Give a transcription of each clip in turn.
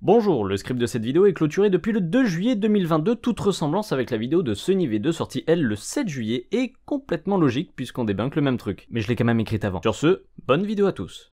Bonjour, le script de cette vidéo est clôturé depuis le 2 juillet 2022, toute ressemblance avec la vidéo de Sunny V2 sortie elle le 7 juillet est complètement logique puisqu'on débunk le même truc. Mais je l'ai quand même écrite avant. Sur ce, bonne vidéo à tous.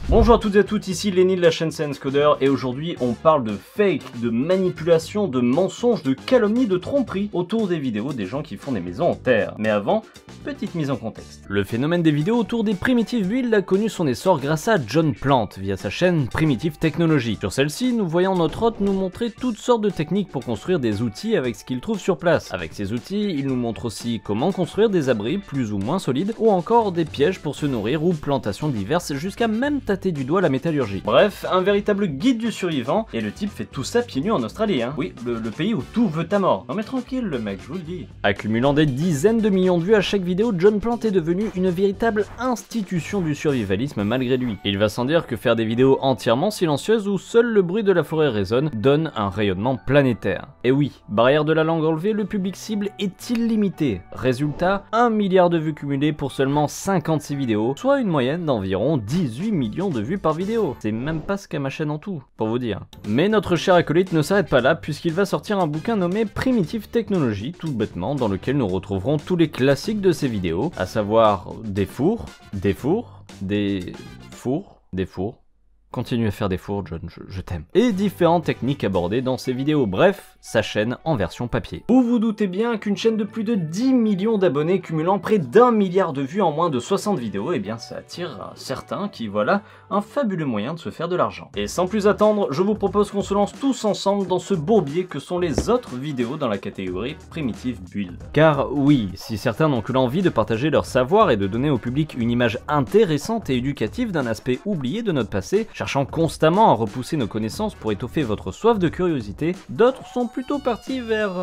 Bonjour à toutes et à tous, ici Lenny de la chaîne CNCoder et aujourd'hui on parle de fake, de manipulation, de mensonges, de calomnie, de tromperie autour des vidéos des gens qui font des maisons en terre. Mais avant, petite mise en contexte. Le phénomène des vidéos autour des Primitive Builds a connu son essor grâce à John Plant via sa chaîne Primitive Technology. Sur celle-ci, nous voyons notre hôte nous montrer toutes sortes de techniques pour construire des outils avec ce qu'il trouve sur place. Avec ces outils, il nous montre aussi comment construire des abris plus ou moins solides ou encore des pièges pour se nourrir ou plantations diverses jusqu'à même tâter du doigt la métallurgie. Bref, un véritable guide du survivant, et le type fait tout ça pieds nus en Australie, hein. Oui, le pays où tout veut ta mort. Non mais tranquille le mec, je vous le dis. Accumulant des dizaines de millions de vues à chaque vidéo, John Plant est devenu une véritable institution du survivalisme malgré lui. Il va sans dire que faire des vidéos entièrement silencieuses où seul le bruit de la forêt résonne donne un rayonnement planétaire. Et oui, barrière de la langue enlevée, le public cible est illimité. Résultat, 1 milliard de vues cumulées pour seulement 56 vidéos, soit une moyenne d'environ 18 millions de vues par vidéo. C'est même pas ce qu'a ma chaîne en tout, pour vous dire. Mais notre cher acolyte ne s'arrête pas là puisqu'il va sortir un bouquin nommé Primitive Technology, tout bêtement, dans lequel nous retrouverons tous les classiques de ses vidéos, à savoir des fours, continue à faire des fours, John, je t'aime. Et différentes techniques abordées dans ces vidéos, bref, sa chaîne en version papier. Vous vous doutez bien qu'une chaîne de plus de 10 millions d'abonnés cumulant près d'1 milliard de vues en moins de 60 vidéos, eh bien ça attire certains qui, voilà, un fabuleux moyen de se faire de l'argent. Et sans plus attendre, je vous propose qu'on se lance tous ensemble dans ce bourbier que sont les autres vidéos dans la catégorie Primitive Build. Car oui, si certains n'ont que l'envie de partager leur savoir et de donner au public une image intéressante et éducative d'un aspect oublié de notre passé, cherchant constamment à repousser nos connaissances pour étoffer votre soif de curiosité, d'autres sont plutôt partis vers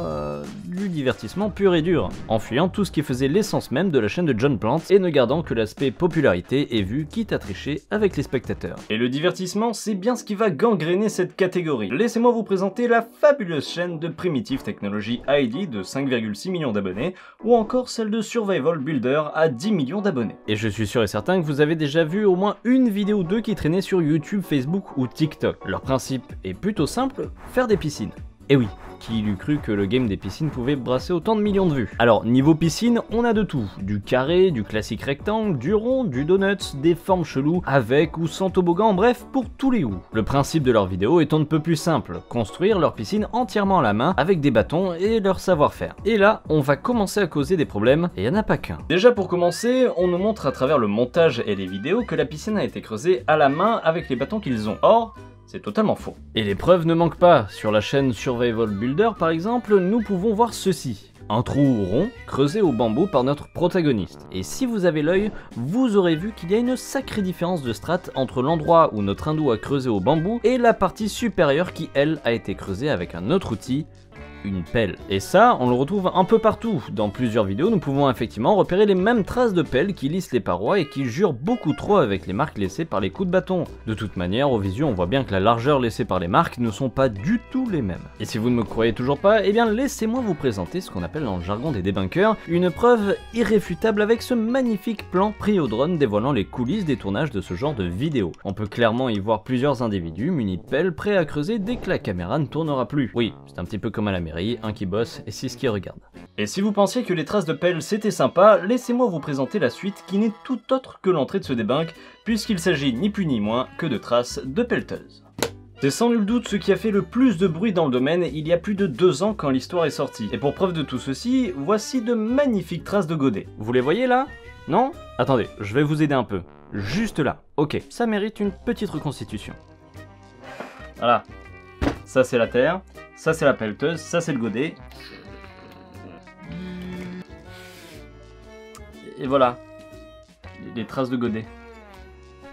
du divertissement pur et dur, en fuyant tout ce qui faisait l'essence même de la chaîne de John Plant et ne gardant que l'aspect popularité et vue quitte à tricher avec les spectateurs. Et le divertissement, c'est bien ce qui va gangréner cette catégorie. Laissez-moi vous présenter la fabuleuse chaîne de Primitive Technology ID de 5,6 millions d'abonnés, ou encore celle de Survival Builder à 10 millions d'abonnés. Et je suis sûr et certain que vous avez déjà vu au moins une vidéo ou deux qui traînait sur YouTube, Facebook ou TikTok. Leur principe est plutôt simple, faire des piscines. Et oui, qui eût cru que le game des piscines pouvait brasser autant de millions de vues. Alors, niveau piscine, on a de tout. Du carré, du classique rectangle, du rond, du donut, des formes cheloues, avec ou sans toboggan, bref, pour tous les goûts. Le principe de leurs vidéos est on ne peut plus simple, construire leur piscine entièrement à la main, avec des bâtons et leur savoir-faire. Et là, on va commencer à causer des problèmes, et il n'y en a pas qu'un. Déjà pour commencer, on nous montre à travers le montage et les vidéos que la piscine a été creusée à la main avec les bâtons qu'ils ont. Or, c'est totalement faux. Et les preuves ne manquent pas. Sur la chaîne Survival Builder par exemple, nous pouvons voir ceci. Un trou rond creusé au bambou par notre protagoniste. Et si vous avez l'œil, vous aurez vu qu'il y a une sacrée différence de strates entre l'endroit où notre hindou a creusé au bambou et la partie supérieure qui, elle, a été creusée avec un autre outil, une pelle. Et ça, on le retrouve un peu partout. Dans plusieurs vidéos, nous pouvons effectivement repérer les mêmes traces de pelle qui lissent les parois et qui jurent beaucoup trop avec les marques laissées par les coups de bâton. De toute manière, au visu, on voit bien que la largeur laissée par les marques ne sont pas du tout les mêmes. Et si vous ne me croyez toujours pas, eh bien laissez-moi vous présenter ce qu'on appelle dans le jargon des débunkers une preuve irréfutable avec ce magnifique plan pris au drone dévoilant les coulisses des tournages de ce genre de vidéos. On peut clairement y voir plusieurs individus munis de pelles prêts à creuser dès que la caméra ne tournera plus. Oui, c'est un petit peu comme à la mairie, un qui bosse et 6 qui regardent. Et si vous pensiez que les traces de pelle c'était sympa, laissez-moi vous présenter la suite qui n'est tout autre que l'entrée de ce débunk, puisqu'il s'agit ni plus ni moins que de traces de pelleteuse. C'est sans nul doute ce qui a fait le plus de bruit dans le domaine il y a plus de 2 ans quand l'histoire est sortie. Et pour preuve de tout ceci, voici de magnifiques traces de godets. Vous les voyez là? Non? Attendez, je vais vous aider un peu. Juste là. Ok, ça mérite une petite reconstitution. Voilà. Ça c'est la terre, ça c'est la pelleteuse, ça c'est le godet. Et voilà. Les traces de godet.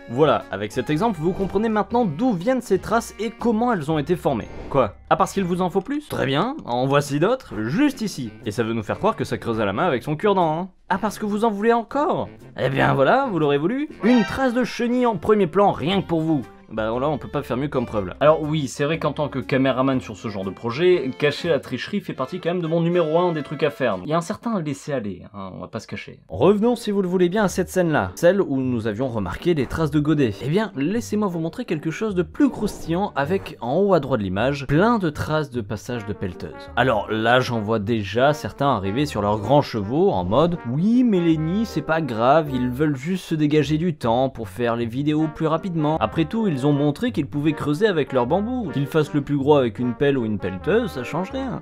Voilà, avec cet exemple, vous comprenez maintenant d'où viennent ces traces et comment elles ont été formées. Quoi? Ah, parce qu'il vous en faut plus? Très bien, en voici d'autres, juste ici. Et ça veut nous faire croire que ça creuse à la main avec son cure-dent, hein. Ah, parce que vous en voulez encore? Eh bien voilà, vous l'aurez voulu. Une trace de chenille en premier plan, rien que pour vous. Bah là, on peut pas faire mieux comme preuve là. Alors oui, c'est vrai qu'en tant que caméraman sur ce genre de projet, cacher la tricherie fait partie quand même de mon numéro 1 des trucs à faire. Il y a un certain laisser-aller, hein, on va pas se cacher. Revenons si vous le voulez bien à cette scène-là, celle où nous avions remarqué les traces de godet. Eh bien, laissez-moi vous montrer quelque chose de plus croustillant avec, en haut à droite de l'image, plein de traces de passage de pelleteuse. Alors là, j'en vois déjà certains arriver sur leurs grands chevaux en mode « Oui, Mélanie, c'est pas grave, ils veulent juste se dégager du temps pour faire les vidéos plus rapidement. Après tout, ils ont montré qu'ils pouvaient creuser avec leur bambou. Qu'ils fassent le plus gros avec une pelle ou une pelleteuse, ça change rien. »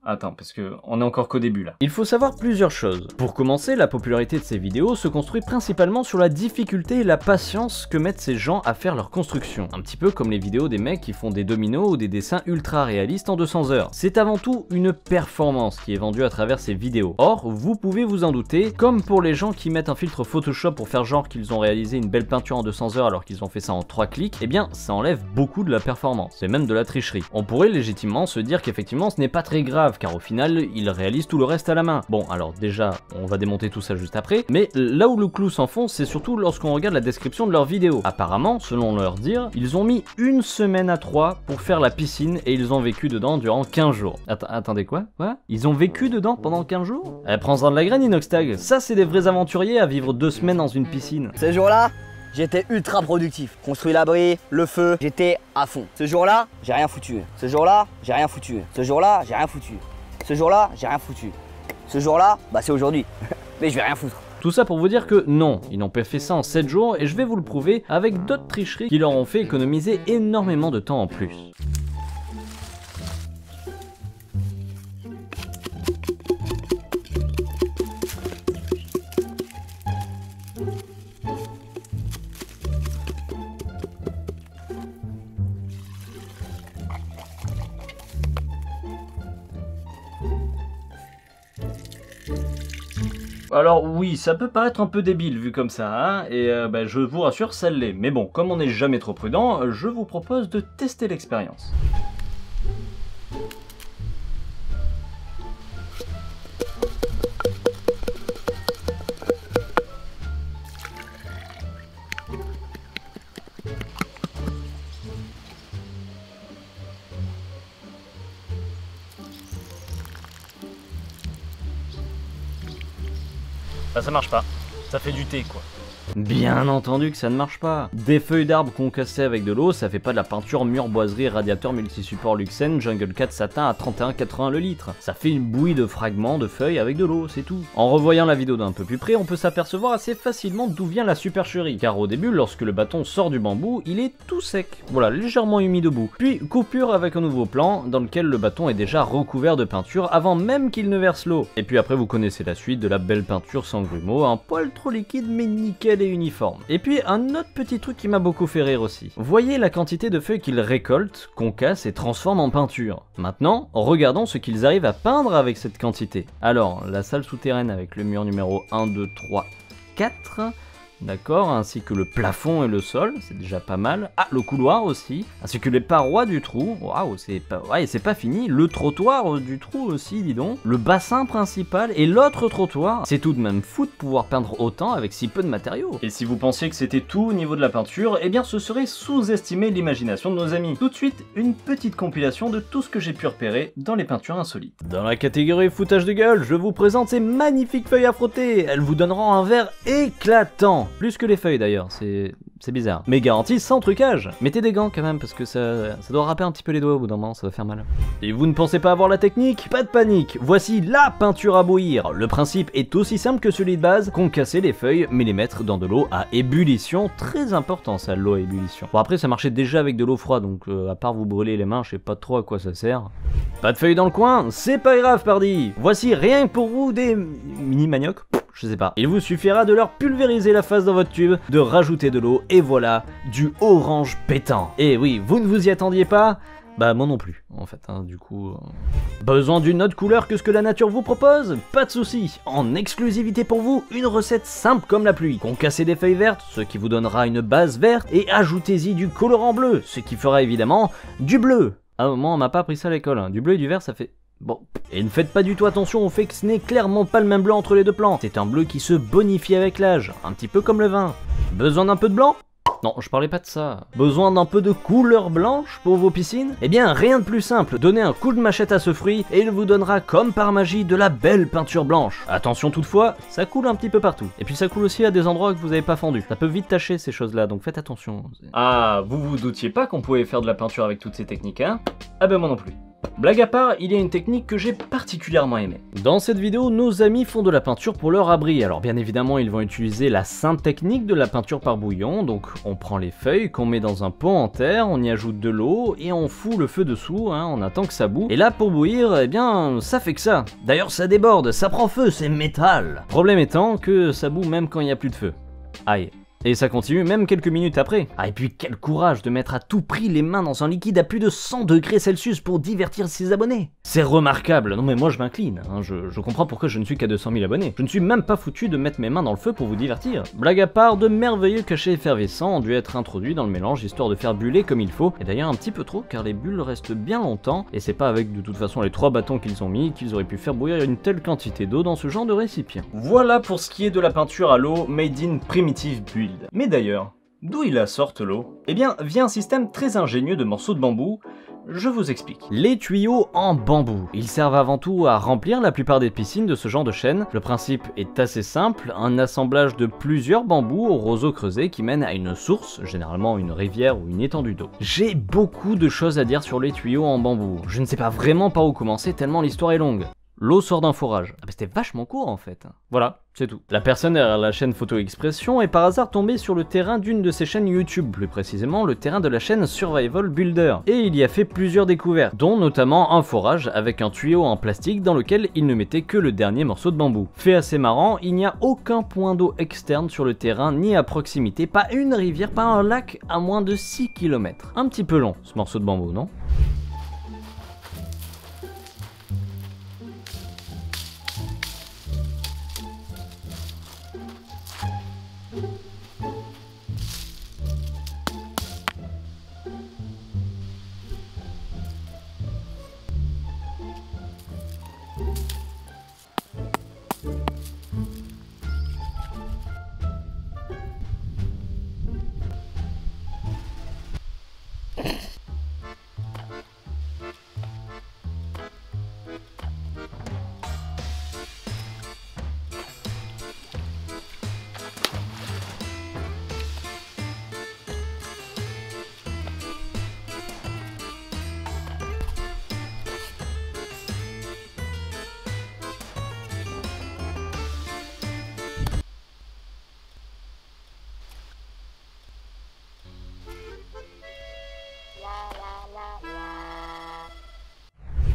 Attends, parce que on est encore qu'au début là. Il faut savoir plusieurs choses. Pour commencer, la popularité de ces vidéos se construit principalement sur la difficulté et la patience que mettent ces gens à faire leur construction. Un petit peu comme les vidéos des mecs qui font des dominos ou des dessins ultra réalistes en 200 heures. C'est avant tout une performance qui est vendue à travers ces vidéos. Or, vous pouvez vous en douter, comme pour les gens qui mettent un filtre Photoshop pour faire genre qu'ils ont réalisé une belle peinture en 200 heures alors qu'ils ont fait ça en 3 clics, eh bien ça enlève beaucoup de la performance. C'est même de la tricherie. On pourrait légitimement se dire qu'effectivement ce n'est pas très grave, car au final, ils réalisent tout le reste à la main. Bon, alors déjà, on va démonter tout ça juste après, mais là où le clou s'enfonce, c'est surtout lorsqu'on regarde la description de leur vidéo. Apparemment, selon leur dire, ils ont mis 1 semaine à 3 pour faire la piscine et ils ont vécu dedans durant 15 jours. Attendez quoi? Ils ont vécu dedans pendant 15 jours? Prends-en de la graine, Inoxtag. Ça, c'est des vrais aventuriers à vivre 2 semaines dans une piscine. Ce jour-là, j'étais ultra productif. Construit l'abri, le feu, j'étais à fond. Ce jour-là, j'ai rien foutu. Ce jour-là, j'ai rien foutu. Ce jour-là, j'ai rien foutu. Ce jour-là, j'ai rien foutu. Ce jour-là, bah c'est aujourd'hui. Mais je vais rien foutre. Tout ça pour vous dire que non, ils n'ont pas fait ça en 7 jours et je vais vous le prouver avec d'autres tricheries qui leur ont fait économiser énormément de temps en plus. Alors oui, ça peut paraître un peu débile vu comme ça, hein, et je vous rassure, ça l'est. Mais bon, comme on n'est jamais trop prudent, je vous propose de tester l'expérience. Bah ça marche pas, ça fait du thé quoi. Bien entendu que ça ne marche pas. Des feuilles d'arbres concassées avec de l'eau, ça fait pas de la peinture mur boiserie radiateur multisupport Luxen Jungle 4 satin à 31,80 le litre. Ça fait une bouillie de fragments de feuilles avec de l'eau, c'est tout. En revoyant la vidéo d'un peu plus près, on peut s'apercevoir assez facilement d'où vient la supercherie. Car au début, lorsque le bâton sort du bambou, il est tout sec. Voilà, légèrement humide au bout. Puis coupure avec un nouveau plan, dans lequel le bâton est déjà recouvert de peinture avant même qu'il ne verse l'eau. Et puis après, vous connaissez la suite de la belle peinture sans grumeaux, un poil trop liquide mais nickel et uniforme. Et puis un autre petit truc qui m'a beaucoup fait rire aussi. Voyez la quantité de feuilles qu'ils récoltent, concassent et transforment en peinture. Maintenant, regardons ce qu'ils arrivent à peindre avec cette quantité. Alors, la salle souterraine avec le mur numéro 1, 2, 3, 4... D'accord, ainsi que le plafond et le sol, c'est déjà pas mal. Ah, le couloir aussi, ainsi que les parois du trou. Waouh, c'est pas... Ouais, c'est pas fini. Le trottoir du trou aussi, dis donc. Le bassin principal et l'autre trottoir. C'est tout de même fou de pouvoir peindre autant avec si peu de matériaux. Et si vous pensiez que c'était tout au niveau de la peinture, eh bien ce serait sous-estimer l'imagination de nos amis. Tout de suite, une petite compilation de tout ce que j'ai pu repérer dans les peintures insolites. Dans la catégorie foutage de gueule, je vous présente ces magnifiques feuilles à frotter. Elles vous donneront un verre éclatant. Plus que les feuilles d'ailleurs, c'est bizarre. Mais garantie sans trucage. Mettez des gants quand même, parce que ça doit râper un petit peu les doigts au bout d'un moment, ça va faire mal. Et vous ne pensez pas avoir la technique? Pas de panique, voici la peinture à bouillir. Le principe est aussi simple que celui de base, concasser les feuilles, mais les mettre dans de l'eau à ébullition. Très important ça, l'eau à ébullition. Bon après ça marchait déjà avec de l'eau froide, donc à part vous brûler les mains, je sais pas trop à quoi ça sert. Pas de feuilles dans le coin? C'est pas grave pardi. Voici rien que pour vous des mini maniocs. Je sais pas. Il vous suffira de leur pulvériser la face dans votre tube, de rajouter de l'eau, et voilà, du orange pétant. Et oui, vous ne vous y attendiez pas? Bah moi non plus, en fait, hein, du coup... Besoin d'une autre couleur que ce que la nature vous propose? Pas de souci. En exclusivité pour vous, une recette simple comme la pluie. Concassez des feuilles vertes, ce qui vous donnera une base verte, et ajoutez-y du colorant bleu, ce qui fera évidemment du bleu. À un moment, on m'a pas appris ça à l'école, hein. Du bleu et du vert, ça fait... Bon. Et ne faites pas du tout attention au fait que ce n'est clairement pas le même blanc entre les deux plants. C'est un bleu qui se bonifie avec l'âge, un petit peu comme le vin. Besoin d'un peu de blanc? Non, je parlais pas de ça. Besoin d'un peu de couleur blanche pour vos piscines? Eh bien, rien de plus simple, donnez un coup de machette à ce fruit et il vous donnera comme par magie de la belle peinture blanche. Attention toutefois, ça coule un petit peu partout. Et puis ça coule aussi à des endroits que vous n'avez pas fendu. Ça peut vite tacher ces choses-là, donc faites attention. Ah, vous vous doutiez pas qu'on pouvait faire de la peinture avec toutes ces techniques, hein? Ah ben moi non plus. Blague à part, il y a une technique que j'ai particulièrement aimée. Dans cette vidéo, nos amis font de la peinture pour leur abri. Alors bien évidemment, ils vont utiliser la simple technique de la peinture par bouillon. Donc on prend les feuilles qu'on met dans un pot en terre, on y ajoute de l'eau et on fout le feu dessous, hein, on attend que ça boue. Et là pour bouillir, eh bien ça fait que ça. D'ailleurs ça déborde, ça prend feu, c'est métal. Problème étant que ça boue même quand il n'y a plus de feu. Aïe. Et ça continue même quelques minutes après. Ah et puis quel courage de mettre à tout prix les mains dans un liquide à plus de 100 degrés Celsius pour divertir ses abonnés. C'est remarquable, non mais moi je m'incline, hein. Je comprends pourquoi je ne suis qu'à 200 000 abonnés. Je ne suis même pas foutu de mettre mes mains dans le feu pour vous divertir. Blague à part, de merveilleux cachets effervescents ont dû être introduits dans le mélange histoire de faire buller comme il faut. Et d'ailleurs un petit peu trop car les bulles restent bien longtemps et c'est pas avec de toute façon les 3 bâtons qu'ils ont mis qu'ils auraient pu faire bouillir une telle quantité d'eau dans ce genre de récipient. Voilà pour ce qui est de la peinture à l'eau made in primitive build. Mais d'ailleurs, d'où il la sorte l'eau? Eh bien, via un système très ingénieux de morceaux de bambou, je vous explique. Les tuyaux en bambou. Ils servent avant tout à remplir la plupart des piscines de ce genre de chêne. Le principe est assez simple, un assemblage de plusieurs bambous au roseau creusé qui mène à une source, généralement une rivière ou une étendue d'eau. J'ai beaucoup de choses à dire sur les tuyaux en bambou. Je ne sais pas vraiment par où commencer tellement l'histoire est longue. L'eau sort d'un forage. Ah bah c'était vachement court en fait. Voilà, c'est tout. La personne derrière la chaîne Photo Expression est par hasard tombée sur le terrain d'une de ses chaînes YouTube, plus précisément le terrain de la chaîne Survival Builder. Et il y a fait plusieurs découvertes, dont notamment un forage avec un tuyau en plastique dans lequel il ne mettait que le dernier morceau de bambou. Fait assez marrant, il n'y a aucun point d'eau externe sur le terrain ni à proximité, pas une rivière, pas un lac à moins de 6 km. Un petit peu long ce morceau de bambou, non ?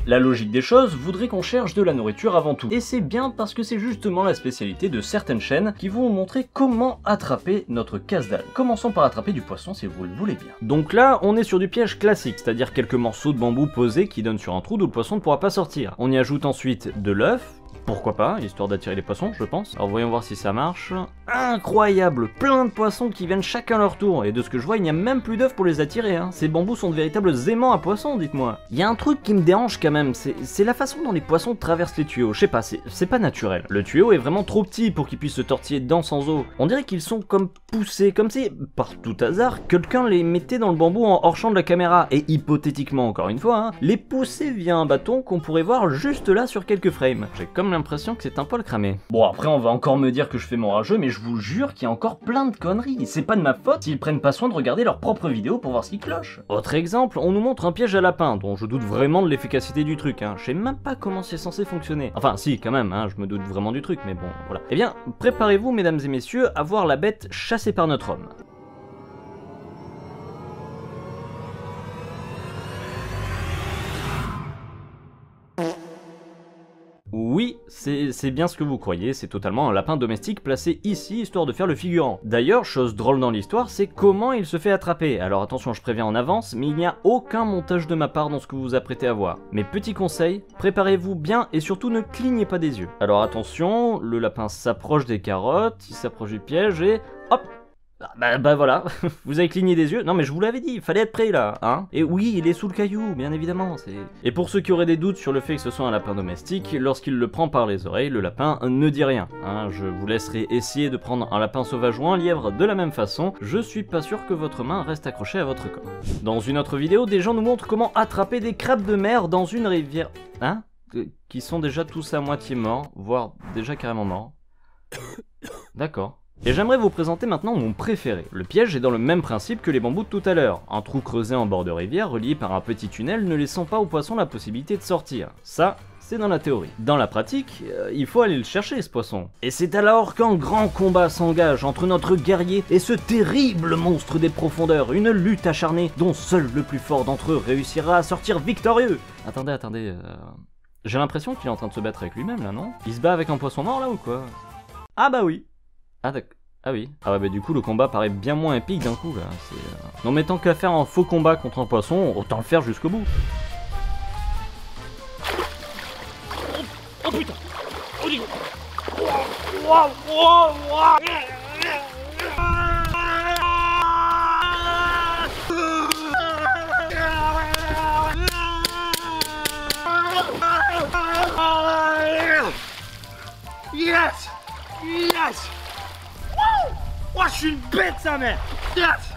La logique des choses voudrait qu'on cherche de la nourriture avant tout. Et c'est bien parce que c'est justement la spécialité de certaines chaînes qui vont vous montrer comment attraper notre casse-dalle. Commençons par attraper du poisson si vous le voulez bien. Donc là, on est sur du piège classique, c'est-à-dire quelques morceaux de bambou posés qui donnent sur un trou d'où le poisson ne pourra pas sortir. On y ajoute ensuite de l'œuf. Pourquoi pas, histoire d'attirer les poissons, je pense. Alors voyons voir si ça marche. Incroyable, plein de poissons qui viennent chacun leur tour. Et de ce que je vois, il n'y a même plus d'œufs pour les attirer. Hein. Ces bambous sont de véritables aimants à poissons, dites-moi. Il y a un truc qui me dérange quand même, c'est la façon dont les poissons traversent les tuyaux. Je sais pas, c'est pas naturel. Le tuyau est vraiment trop petit pour qu'ils puissent se tortiller dedans sans eau. On dirait qu'ils sont comme poussés, comme si, par tout hasard, quelqu'un les mettait dans le bambou en hors champ de la caméra. Et hypothétiquement, encore une fois, hein, les pousser via un bâton qu'on pourrait voir juste là sur quelques frames. J'ai comme l'impression que c'est un poil cramé. Bon, après on va encore me dire que je fais mon rageux, mais je vous jure qu'il y a encore plein de conneries. C'est pas de ma faute s'ils prennent pas soin de regarder leurs propres vidéos pour voir ce qui cloche. Autre exemple, on nous montre un piège à lapin, dont je doute vraiment de l'efficacité du truc, hein. Je sais même pas comment c'est censé fonctionner. Enfin si, quand même, hein, je me doute vraiment du truc, mais bon, voilà. Eh bien, préparez-vous mesdames et messieurs à voir la bête chassée par notre homme. Oui, c'est bien ce que vous croyez, c'est totalement un lapin domestique placé ici histoire de faire le figurant. D'ailleurs, chose drôle dans l'histoire, c'est comment il se fait attraper. Alors attention, je préviens en avance, mais il n'y a aucun montage de ma part dans ce que vous vous apprêtez à voir. Mes petits conseils, préparez-vous bien et surtout ne clignez pas des yeux. Alors attention, le lapin s'approche des carottes, il s'approche du piège et hop! Bah voilà, vous avez cligné des yeux. Non mais je vous l'avais dit, il fallait être prêt là, hein. Et oui, il est sous le caillou, bien évidemment, c'est... Et pour ceux qui auraient des doutes sur le fait que ce soit un lapin domestique, lorsqu'il le prend par les oreilles, le lapin ne dit rien, hein. Je vous laisserai essayer de prendre un lapin sauvage ou un lièvre de la même façon, je suis pas sûr que votre main reste accrochée à votre corps. Dans une autre vidéo, des gens nous montrent comment attraper des crabes de mer dans une rivière... Hein? Qui sont déjà tous à moitié morts, voire déjà carrément morts. D'accord. Et j'aimerais vous présenter maintenant mon préféré. Le piège est dans le même principe que les bambous de tout à l'heure. Un trou creusé en bord de rivière relié par un petit tunnel ne laissant pas aux poissons la possibilité de sortir. Ça, c'est dans la théorie. Dans la pratique, il faut aller le chercher ce poisson. Et c'est alors qu'un grand combat s'engage entre notre guerrier et ce terrible monstre des profondeurs. Une lutte acharnée dont seul le plus fort d'entre eux réussira à sortir victorieux. Attendez, j'ai l'impression qu'il est en train de se battre avec lui-même là, non? Il se bat avec un poisson mort là ou quoi? Ah bah oui. Ah d'accord. Ah oui. Ah ouais bah du coup le combat paraît bien moins épique d'un coup là. Non mais tant qu'à faire un faux combat contre un poisson, autant le faire jusqu'au bout. Oh putain. Oh dis. Yes! Yes! Wouh! Oh, je suis une bête, sa mère! Yes!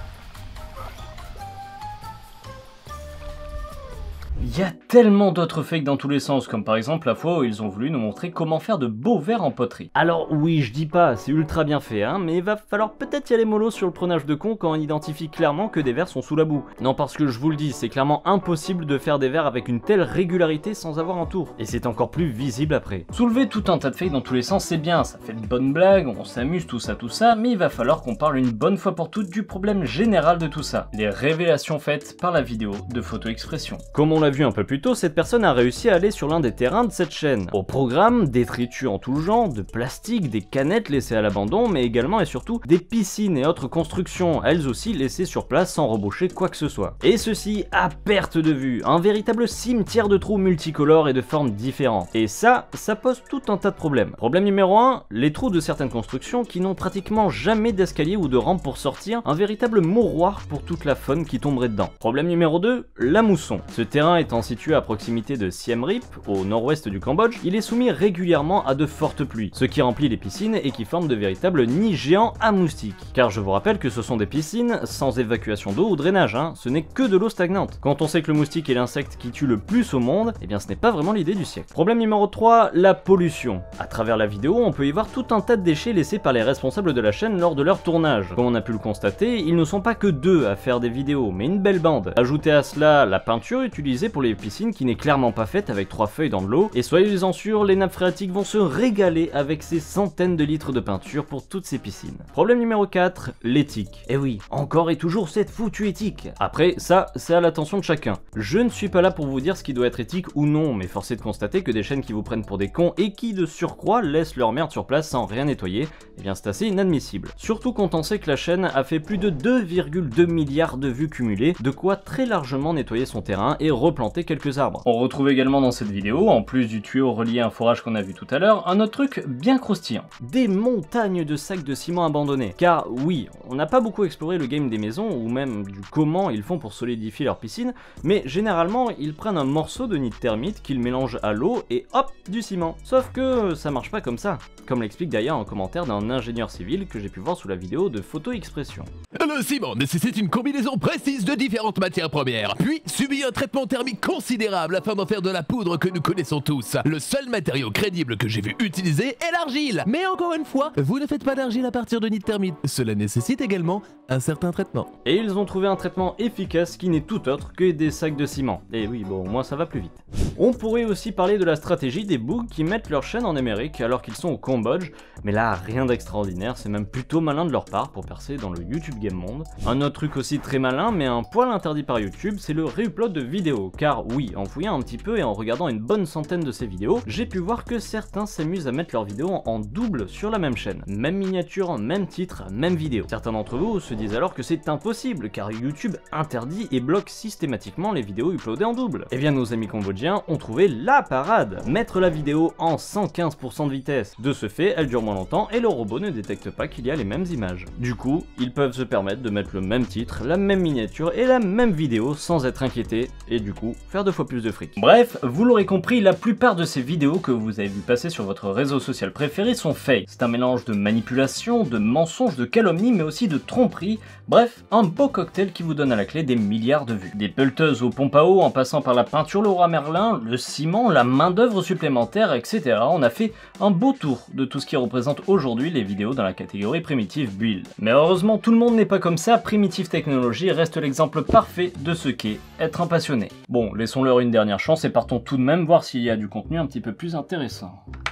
Il y a tellement d'autres fakes dans tous les sens, comme par exemple la fois où ils ont voulu nous montrer comment faire de beaux verres en poterie. Alors oui, je dis pas, c'est ultra bien fait, hein, mais il va falloir peut-être y aller mollo sur le prenage de con quand on identifie clairement que des verres sont sous la boue. Non, parce que je vous le dis, c'est clairement impossible de faire des verres avec une telle régularité sans avoir un tour. Et c'est encore plus visible après. Soulever tout un tas de fakes dans tous les sens, c'est bien, ça fait de bonnes blagues, on s'amuse, tout ça, mais il va falloir qu'on parle une bonne fois pour toutes du problème général de tout ça. Les révélations faites par la vidéo de Photo Expression. Comme on l'a vu un peu plus tôt, cette personne a réussi à aller sur l'un des terrains de cette chaîne. Au programme, détritus en tout genre, de plastique, des canettes laissées à l'abandon, mais également et surtout des piscines et autres constructions, elles aussi laissées sur place sans rebaucher quoi que ce soit. Et ceci à perte de vue, un véritable cimetière de trous multicolores et de formes différentes. Et ça pose tout un tas de problèmes. Problème numéro 1, les trous de certaines constructions qui n'ont pratiquement jamais d'escalier ou de rampe pour sortir, un véritable mouroir pour toute la faune qui tomberait dedans. Problème numéro 2, la mousson. Ce terrain étant situé à proximité de Siem Reap, au nord-ouest du Cambodge, il est soumis régulièrement à de fortes pluies, ce qui remplit les piscines et qui forme de véritables nids géants à moustiques. Car je vous rappelle que ce sont des piscines sans évacuation d'eau ou drainage, hein, ce n'est que de l'eau stagnante. Quand on sait que le moustique est l'insecte qui tue le plus au monde, eh bien ce n'est pas vraiment l'idée du siècle. Problème numéro 3, la pollution. À travers la vidéo, on peut y voir tout un tas de déchets laissés par les responsables de la chaîne lors de leur tournage. Comme on a pu le constater, ils ne sont pas que deux à faire des vidéos, mais une belle bande. Ajoutez à cela la peinture utilisée pour les piscines qui n'est clairement pas faite avec 3 feuilles dans de l'eau, et soyez-en sûrs, les nappes phréatiques vont se régaler avec ces centaines de litres de peinture pour toutes ces piscines. Problème numéro 4, l'éthique. Eh oui, encore et toujours cette foutue éthique. Après, ça, c'est à l'attention de chacun. Je ne suis pas là pour vous dire ce qui doit être éthique ou non, mais force est de constater que des chaînes qui vous prennent pour des cons et qui de surcroît laissent leur merde sur place sans rien nettoyer, eh bien c'est assez inadmissible. Surtout quand on sait que la chaîne a fait plus de 2,2 milliards de vues cumulées, de quoi très largement nettoyer son terrain et replanter quelques arbres. On retrouve également dans cette vidéo, en plus du tuyau relié à un forage qu'on a vu tout à l'heure, un autre truc bien croustillant. Des montagnes de sacs de ciment abandonnés. Car oui, on n'a pas beaucoup exploré le game des maisons, ou même du comment ils font pour solidifier leur piscine, mais généralement ils prennent un morceau de nid de termite qu'ils mélangent à l'eau et hop, du ciment. Sauf que ça marche pas comme ça, comme l'explique d'ailleurs un commentaire d'un ingénieur civil que j'ai pu voir sous la vidéo de Photo Expression. Le ciment nécessite une combinaison précise de différentes matières premières, puis subit un traitement thermique considérable afin d'en faire de la poudre que nous connaissons tous. Le seul matériau crédible que j'ai vu utiliser est l'argile. Mais encore une fois, vous ne faites pas d'argile à partir de nids de termites. Cela nécessite également un certain traitement. Et ils ont trouvé un traitement efficace qui n'est tout autre que des sacs de ciment. Et oui, bon, moi ça va plus vite. On pourrait aussi parler de la stratégie des boogs qui mettent leur chaîne en Amérique alors qu'ils sont au Cambodge, mais là rien d'extraordinaire, c'est même plutôt malin de leur part pour percer dans le YouTube Game Monde. Un autre truc aussi très malin, mais un poil interdit par YouTube, c'est le réupload de vidéos, car oui, en fouillant un petit peu et en regardant une bonne centaine de ces vidéos, j'ai pu voir que certains s'amusent à mettre leurs vidéos en double sur la même chaîne. Même miniature, même titre, même vidéo. Certains d'entre vous se disent alors que c'est impossible, car YouTube interdit et bloque systématiquement les vidéos uploadées en double. Eh bien nos amis cambodgiens ont trouvé la parade, mettre la vidéo en 115% de vitesse. De ce fait, elle dure moins longtemps et le robot ne détecte pas qu'il y a les mêmes images. Du coup, ils peuvent se permettre de mettre le même titre, la même miniature et la même vidéo sans être inquiétés et du coup faire 2 fois plus de fric. Bref, vous l'aurez compris, la plupart de ces vidéos que vous avez vu passer sur votre réseau social préféré sont fake. C'est un mélange de manipulation, de mensonges, de calomnie mais aussi de tromperie. Bref, un beau cocktail qui vous donne à la clé des milliards de vues. Des pelleteuses aux pompes à eau en passant par la peinture Leroy Merlin, le ciment, la main d'œuvre supplémentaire, etc. On a fait un beau tour de tout ce qui représente aujourd'hui les vidéos dans la catégorie Primitive Build. Mais heureusement, tout le monde n'est pas comme ça, Primitive Technology reste l'exemple parfait de ce qu'est être un passionné. Bon, laissons-leur une dernière chance et partons tout de même voir s'il y a du contenu un petit peu plus intéressant.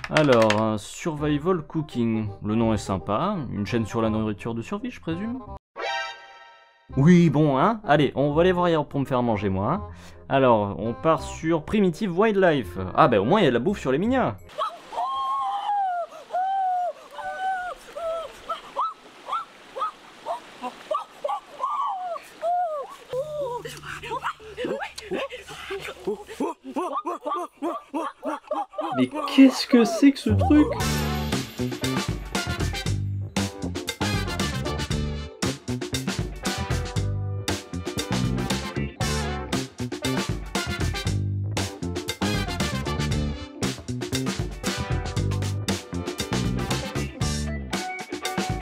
Alors, un Survival Cooking, le nom est sympa, une chaîne sur la nourriture de survie, je présume. Oui, bon, hein. Allez, on va aller voir ailleurs pour me faire manger, moi. Hein. Alors, on part sur Primitive Wildlife. Ah, bah au moins, il y a de la bouffe sur les mignons. Mais qu'est-ce que c'est que ce truc ?